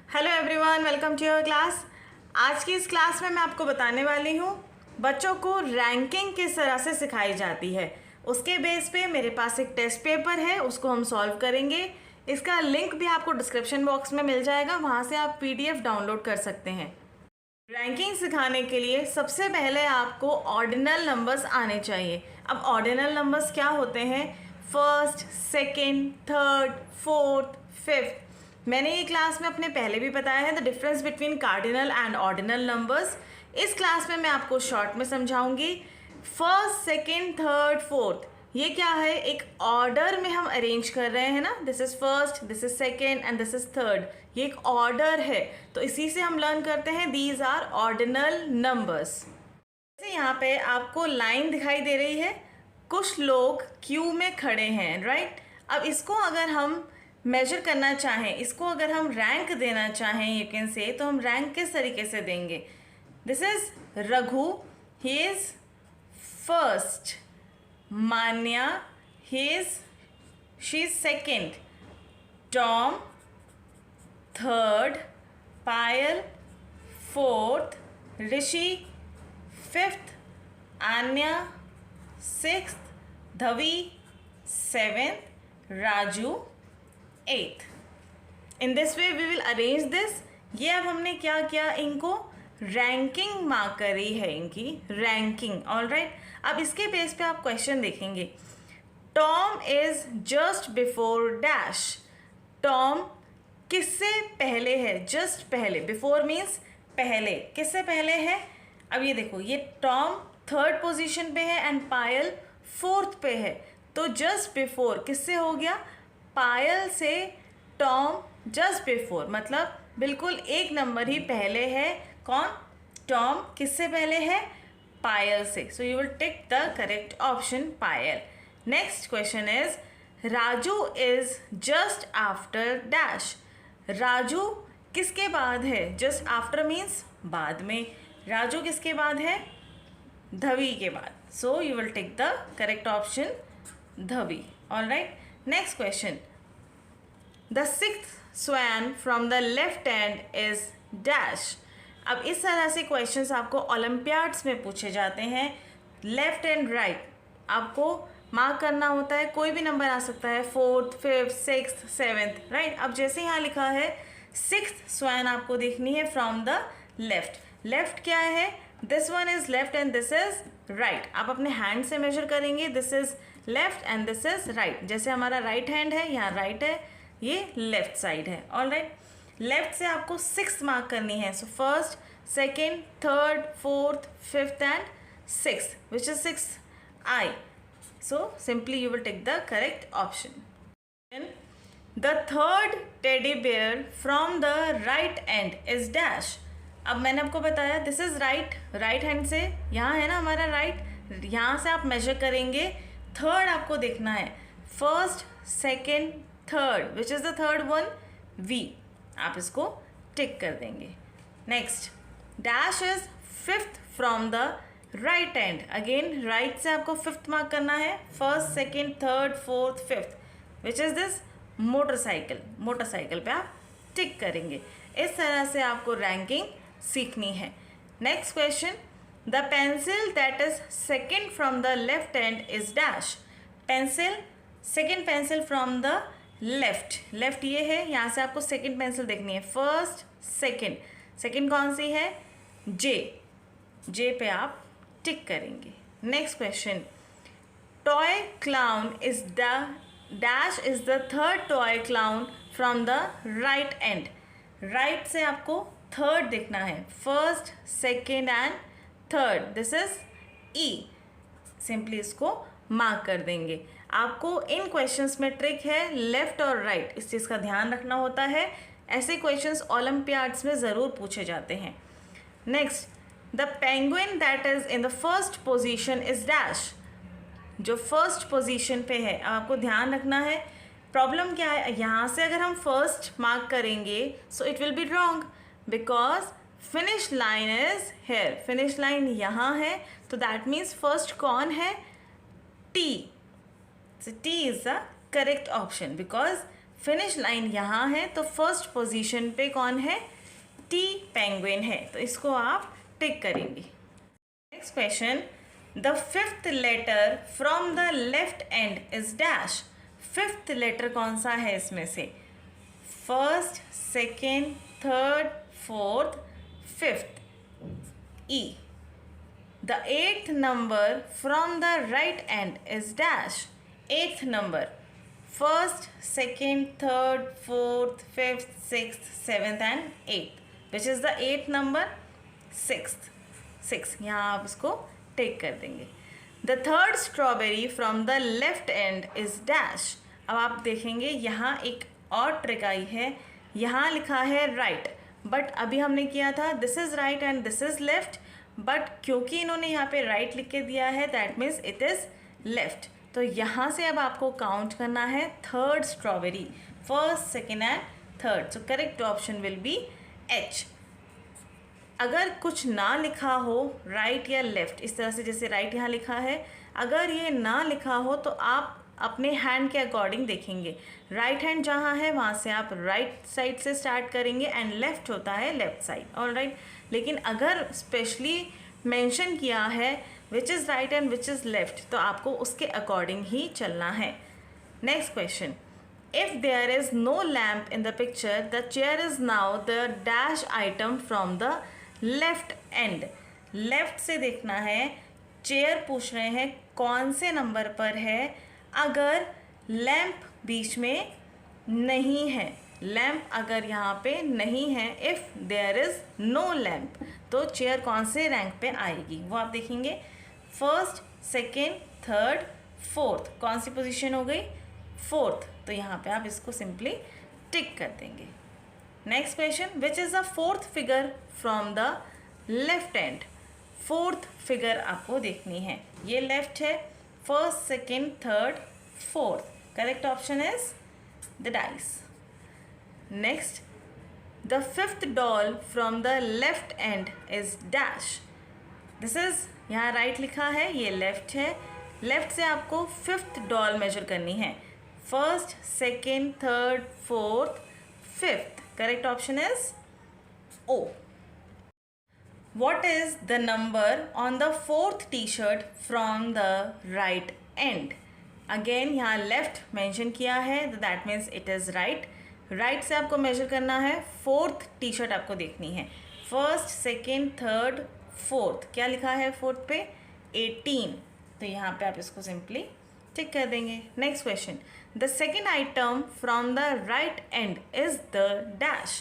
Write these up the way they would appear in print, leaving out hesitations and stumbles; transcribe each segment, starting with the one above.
Hello everyone, welcome to your class. आज की इस क्लास में मैं आपको बताने वाली हूँ बच्चों को रैंकिंग किस तरह से सिखाई जाती है। उसके बेस पे मेरे पास एक टेस्ट पेपर है, उसको हम सॉल्व करेंगे। इसका लिंक भी आपको डिस्क्रिप्शन बॉक्स में मिल जाएगा, वहाँ से आप पीडीएफ डाउनलोड कर सकते हैं। रैंकिंग सिखाने के लिए सबसे पहले आपको ऑर्डिनल नंबर्स आने चाहिए। अब ऑर्डिनल नंबर्स क्या होते हैं? First, second, third, fourth, fifth. मैंने ये क्लास में अपने पहले भी बताया है the difference between cardinal and ordinal numbers. इस क्लास में मैं आपको शॉर्ट में समझाऊंगी। फर्स्ट, सेकंड, थर्ड, फोर्थ, ये क्या है? एक ऑर्डर में हम अरेंज कर रहे हैं ना। This is first, this is second and this is third. ये एक ऑर्डर है, तो इसी से हम लर्न करते हैं दीज आर ऑर्डिनल नंबर्स। जैसे यहाँ पे आपको लाइन दिखाई दे रही है, कुछ लोग क्यू में खड़े हैं, राइट। अब इसको अगर हम मेजर करना चाहें, इसको अगर हम रैंक देना चाहें, यू कैन से, तो हम रैंक किस तरीके से देंगे? This is Raghu, he is first. Manya, she is second. Tom third. Payal fourth. Rishi fifth. Aanya sixth. Dhavi seventh. Raju eighth. In this way we will arrange this. ये अब हमने क्या किया, इनको रैंकिंग मार्क करी है, इनकी रैंकिंग। ऑल राइट, अब इसके बेस पे आप क्वेश्चन देखेंगे। Tom is just before dash. Tom किससे पहले है? जस्ट पहले। बिफोर मीन्स पहले। किससे पहले है? अब ये देखो, ये टॉम थर्ड पोजीशन पे है एंड पायल फोर्थ पे है, तो जस्ट बिफोर किससे हो गया? पायल से टॉम जस्ट बिफोर, मतलब बिल्कुल एक नंबर ही पहले है। कौन? टॉम किससे पहले है? पायल से। सो you will tick the correct option, Payal. Next question is Raju is just after dash. Raju किसके बाद है? जस्ट आफ्टर मीन्स बाद में। राजू किसके बाद है? धवी के बाद। So you will tick the correct option, Dhavi. All right, next question. The sixth swan from the left hand is dash. अब इस तरह से क्वेश्चंस आपको ओलंपियाड्स में पूछे जाते हैं। लेफ्ट एंड राइट आपको मार्क करना होता है, कोई भी नंबर आ सकता है, fourth, fifth, sixth, seventh, right. अब जैसे यहाँ लिखा है सिक्स्थ स्वैन आपको देखनी है फ्रॉम द लेफ्ट। लेफ्ट क्या है? This one is left and this is right. आप अपने हैंड से मेजर करेंगे, this is left and this is right. जैसे हमारा राइट हैंड है, यहाँ राइट है, ये लेफ्ट साइड है। ऑल राइट, लेफ्ट से आपको सिक्स्थ मार्क करनी है। So first, second, third, fourth, fifth and sixth, which is sixth? I. So simply you will take the correct option. Then the third teddy bear from the right end is dash. अब मैंने आपको बताया this is right, right hand से यहाँ है ना हमारा right, यहाँ से आप मेजर करेंगे। थर्ड आपको देखना है, first, second, third, which is the third one? V. आप इसको टिक कर देंगे। Next, dash is fifth from the right hand. Again right से आपको फिफ्थ मार्क करना है, first, second, third, fourth, fifth, which is this? Motorcycle. Motorcycle पे आप टिक करेंगे। इस तरह से आपको रैंकिंग सीखनी है। Next question, the pencil that is second from the left hand is dash. Pencil, second pencil from the left. Left ये है, यहाँ से आपको सेकेंड पेंसिल देखनी है, फर्स्ट, सेकेंड। सेकेंड कौन सी है? जे। जे पे आप टिक करेंगे। Next question, toy clown is the dash is the third toy clown from the right and. Right से आपको थर्ड देखना है, first, second and third, this is E. Simply इसको मार्क कर देंगे। आपको इन क्वेश्चंस में ट्रिक है लेफ्ट और राइट, इस चीज़ का ध्यान रखना होता है। ऐसे क्वेश्चंस ओलंपियाड्स में ज़रूर पूछे जाते हैं। Next, the penguin that is in the first position is dash. जो फर्स्ट पोजीशन पे है, आपको ध्यान रखना है। प्रॉब्लम क्या है, यहाँ से अगर हम फर्स्ट मार्क करेंगे so it will be wrong because finish line is here. Finish line यहाँ है, तो दैट मीन्स फर्स्ट कौन है? T. So T is the correct option because finish line यहाँ है, तो फर्स्ट पोजीशन पे कौन है? टी पेंगुइन है, तो इसको आप टिक करेंगे। Next question, the fifth letter from the left end is dash. Fifth letter कौन सा है इसमें से? First, second, third, fourth, fifth, E. The eighth number from the right end is dash. Eighth number, first, second, third, fourth, fifth, sixth, seventh and eighth, which is the eighth number? Sixth. Six, यहाँ आप इसको take कर देंगे। The third strawberry from the left end is dash. अब आप देखेंगे यहाँ एक और ट्रिक आई है, यहाँ लिखा है राइट, बट अभी हमने किया था this is right and this is left, but क्योंकि इन्होंने यहाँ पे राइट लिख के दिया है that means it is left. तो यहाँ से अब आपको काउंट करना है third strawberry, first, second and third. So correct option will be H. अगर कुछ ना लिखा हो राइट या लेफ्ट, इस तरह से जैसे राइट यहाँ लिखा है, अगर ये ना लिखा हो तो आप अपने हैंड के अकॉर्डिंग देखेंगे। राइट हैंड जहाँ है वहाँ से आप राइट साइड से स्टार्ट करेंगे एंड लेफ्ट होता है लेफ्ट साइड, ऑलराइट। लेकिन अगर स्पेशली मेंशन किया है which is right and which is left, तो आपको उसके अकॉर्डिंग ही चलना है। Next question, if there is no lamp in the picture the chair is now the dash item from the left end. Left से देखना है, चेयर पूछ रहे हैं कौन से नंबर पर है। अगर लैम्प बीच में नहीं है, लैम्प अगर यहाँ पे नहीं है, if there is no lamp, तो चेयर कौन से रैंक पे आएगी वो आप देखेंगे। फर्स्ट, सेकेंड, थर्ड, फोर्थ, कौन सी पोजीशन हो गई? फोर्थ, तो यहाँ पे आप इसको सिंपली टिक कर देंगे। Next question, which is the fourth figure from the left and. Fourth figure आपको देखनी है, ये लेफ्ट है, first, second, third, fourth, correct option is the dice. Next, the fifth doll from the left end is dash. This is, यहाँ right लिखा है, ये left है, लेफ्ट से आपको फिफ्थ डॉल मेजर करनी है, first, second, third, fourth, fifth, correct option is O. What is the number on the fourth t-shirt from the right end? Again यहाँ left mention किया है, that means it is right. Right से आपको measure करना है, fourth t-shirt आपको देखनी है, first, second, third, fourth, क्या लिखा है fourth पे? 18, तो यहाँ पे आप इसको simply टिक कर देंगे। Next question, the second item from the right end is the dash.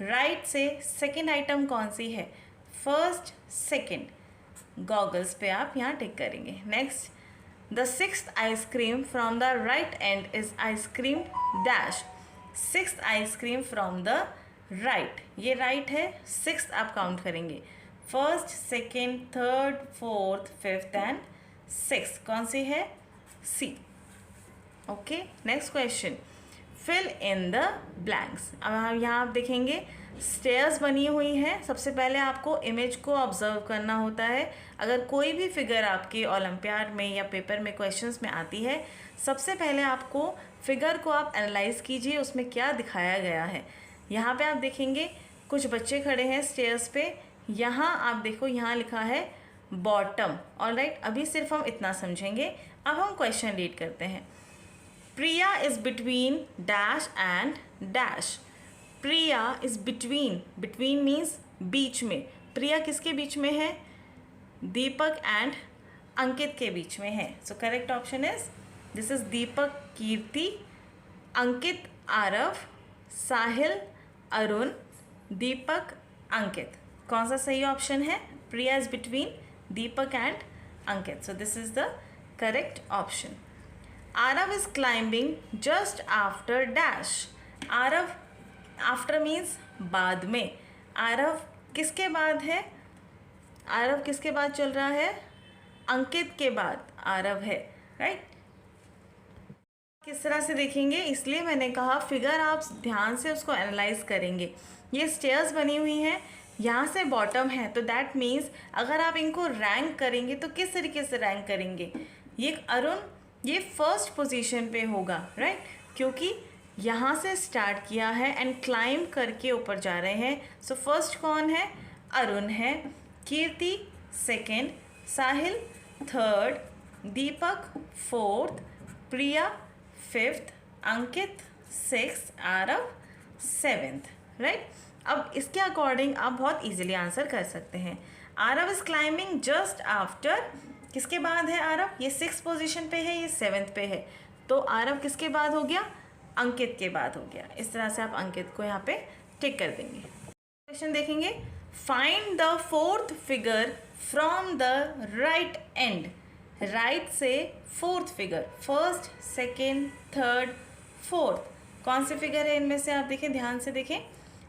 Right से second item कौन सी है? फर्स्ट, सेकेंड, गॉगल्स पे आप यहाँ टिक करेंगे। Next, the sixth ice cream from the right end is ice cream dash. Sixth ice cream from the right, ये right है, सिक्स्थ आप काउंट करेंगे, first, second, third, fourth, fifth and sixth, कौन सी है? C. Okay, next question, fill in the blanks. अब यहाँ आप देखेंगे स्टेयर्स बनी हुई हैं। सबसे पहले आपको इमेज को ऑब्जर्व करना होता है। अगर कोई भी फिगर आपके ओलंपियाड में या पेपर में क्वेश्चंस में आती है, सबसे पहले आपको फिगर को आप एनालाइज कीजिए, उसमें क्या दिखाया गया है। यहाँ पे आप देखेंगे कुछ बच्चे खड़े हैं स्टेयर्स पे, यहाँ आप देखो यहाँ लिखा है बॉटम, ऑलराइट। अभी सिर्फ हम इतना समझेंगे, अब हम क्वेश्चन रीड करते हैं। Priya is between dash and dash. Priya is between, between means बीच में। प्रिया किसके बीच में है? दीपक एंड अंकित के बीच में है। So correct option is, this is Deepak Kirti, Ankit Aarav, Sahil Arun, Deepak Ankit. कौन सा सही ऑप्शन है? Priya is between Deepak and Ankit, so this is the correct option. Aarav is climbing just after dash. Aarav, after means बाद में। आरव किसके बाद है? आरव किसके बाद चल रहा है? अंकित के बाद आरव है, राइट। किस तरह से देखेंगे, इसलिए मैंने कहा फिगर आप ध्यान से उसको एनालाइज करेंगे। ये स्टेयर्स बनी हुई हैं, यहाँ से बॉटम है, तो दैट मीन्स अगर आप इनको रैंक करेंगे तो किस तरीके से रैंक करेंगे? ये अरुण ये फर्स्ट पोजीशन पे होगा, राइट, क्योंकि यहाँ से स्टार्ट किया है एंड क्लाइंब करके ऊपर जा रहे हैं. सो फर्स्ट कौन है? अरुण है, कीर्ति सेकेंड, साहिल थर्ड, दीपक फोर्थ, प्रिया फिफ्थ, अंकित सिक्स्थ, आरव सेवेंथ. राइट. अब इसके अकॉर्डिंग आप बहुत इजीली आंसर कर सकते हैं. Aarav is climbing just after, किसके बाद है आरव? ये 6th पोजीशन पे है, ये 7th पे है. तो आरव किसके बाद हो गया? अंकित के बाद हो गया. इस तरह से आप अंकित को यहाँ पे टिक कर देंगे. क्वेश्चन देखेंगे. Find the 4th figure from the right and. Right से 4th figure, first second third fourth. कौन सी फिगर है इनमें से? आप देखें, ध्यान से देखें.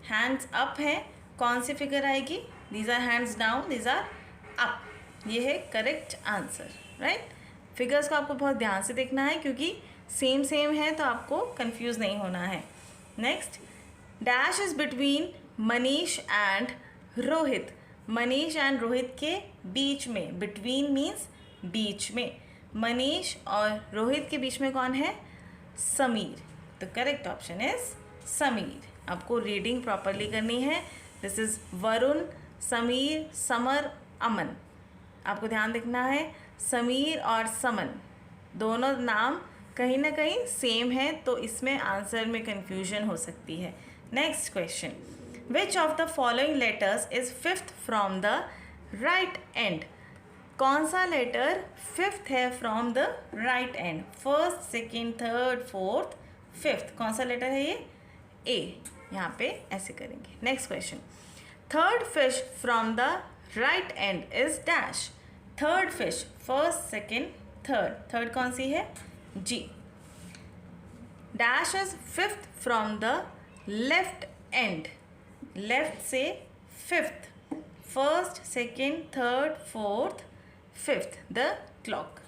हैंड्स अप है, कौन सी फिगर आएगी? These are hands down, these are up. ये है करेक्ट आंसर. राइट. फिगर्स को आपको बहुत ध्यान से देखना है क्योंकि सेम सेम है तो आपको कंफ्यूज नहीं होना है. Next. Dash is between Manish and Rohit. Manish and Rohit के बीच में, बिटवीन मीन्स बीच में. मनीष और रोहित के बीच में कौन है? समीर. तो करेक्ट ऑप्शन इज समीर. आपको रीडिंग प्रॉपरली करनी है. This is Varun, Sameer, Samar, Aman. आपको ध्यान देखना है. समीर और समन दोनों नाम कहीं ना कहीं सेम है तो इसमें आंसर में कंफ्यूजन हो सकती है. Next question. Which of the following letters is 5th from the right and. कौन सा लेटर 5th है from the right and? First second third fourth fifth. कौन सा लेटर है ये? ए. यहाँ पे ऐसे करेंगे. Next question. Third fish from the right end is dash. Third fish, first second third. Third कौन सी है? G. Dash is 5th from the left end. Left से 5th, first second third fourth fifth. The clock.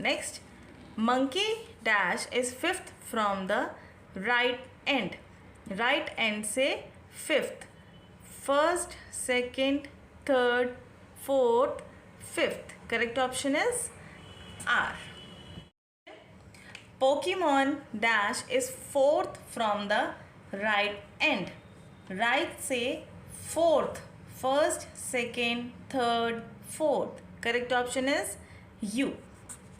Next. monkey dash is 5th from the right end. right end से 5th, first second third fourth fifth. correct option is R. Pokemon dash is 4th from the right end. right से 4th, first second third fourth. correct option is U.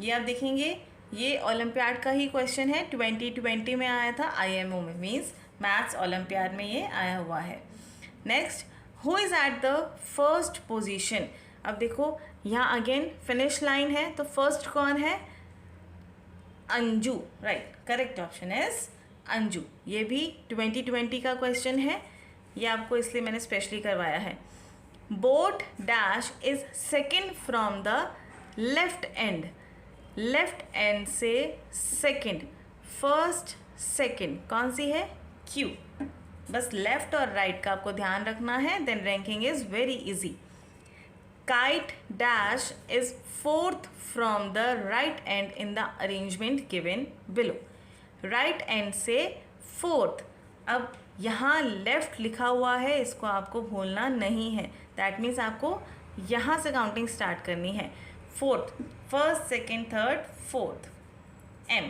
ये आप देखेंगे, ये olympiad का ही question है. 2020 में आया था IMO में, मीन्स मैथ्स ओलंपियाड में ये आया हुआ है. Next. Who is at the first position. अब देखो यहाँ अगेन फिनिश लाइन है तो फर्स्ट कौन है? Anju. Right. Correct option is Anju. ये भी 2020 का क्वेश्चन है, ये आपको इसलिए मैंने स्पेशली करवाया है. Boat dash is 2nd from the left end. Left and से 2nd, फर्स्ट सेकेंड. कौन सी है? क्यू. बस लेफ्ट और राइट का आपको ध्यान रखना है, then ranking is very easy. Kite dash is 4th from the right end in the arrangement given below. Right end से 4th. अब यहाँ लेफ्ट लिखा हुआ है, इसको आपको भूलना नहीं है. दैट मीन्स आपको यहाँ से काउंटिंग स्टार्ट करनी है. 4th, first second third fourth. M.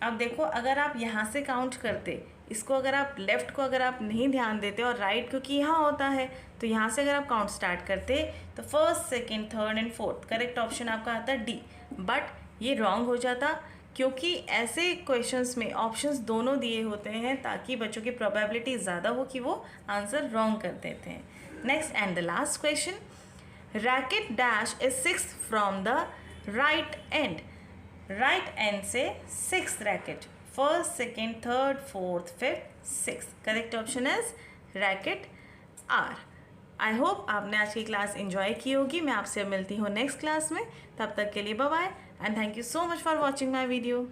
अब देखो अगर आप यहाँ से काउंट करते, इसको अगर आप लेफ़्ट को अगर आप नहीं ध्यान देते और राइट क्योंकि यहाँ होता है तो यहाँ से अगर आप काउंट स्टार्ट करते तो first second third and fourth. Correct option आपका आता D. बट ये रॉन्ग हो जाता क्योंकि ऐसे क्वेश्चंस में ऑप्शंस दोनों दिए होते हैं ताकि बच्चों की प्रोबेबिलिटी ज़्यादा हो कि वो आंसर रॉन्ग कर देते हैं. Next and the last question. Racket dash is 6th from the right and. Right end से 6th racket, first second third fourth fifth sixth. Correct option is racket R. I hope आपने आज की class enjoy की होगी. मैं आपसे मिलती हूँ नेक्स्ट क्लास में. तब तक के लिए bye bye and thank you so much for watching my video.